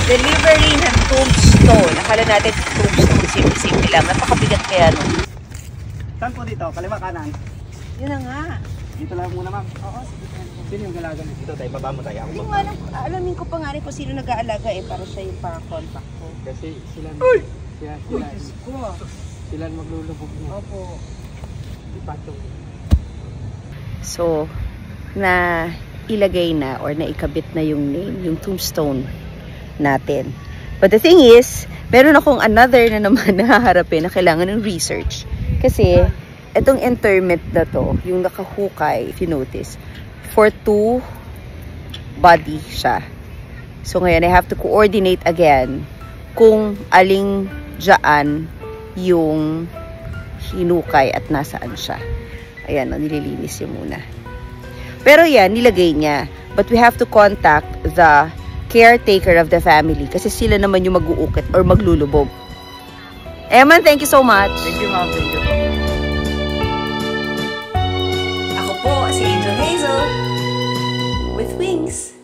Delivery ng tombstone. Akala natin tombstone, simple lang. Napakabigat kaya no. Saan po dito? Kaliwa kanan? Yun na nga. Dito lang muna, ma'am. Oo, sige. Sino yung galaga dito tayo? Baba mo tayo. Hindi nga alam, alamin ko pa nga rin kung sino nag-aalaga eh, para siya yung pa-contact ko. Kasi sila sila maglulubog mo. Opo. Ipatong. So, na ilagay na or naikabit na yung name, yung tombstone natin. But the thing is, meron akong another na naman nahaharapin na kailangan ng research. Kasi, itong interment na to, yung nakahukay, if you notice, for 2 body siya. So, ngayon, I have to coordinate again kung aling dyan yung hinukay at nasaan siya. Ayan, nililinis yung muna. Pero yan, nilagay niya. But we have to contact the caretaker of the family kasi sila naman yung mag-uukit or maglulubog. Eman, thank you so much. Thank you, ma'am. Thank you. Ako po si Angel Hazel with wings.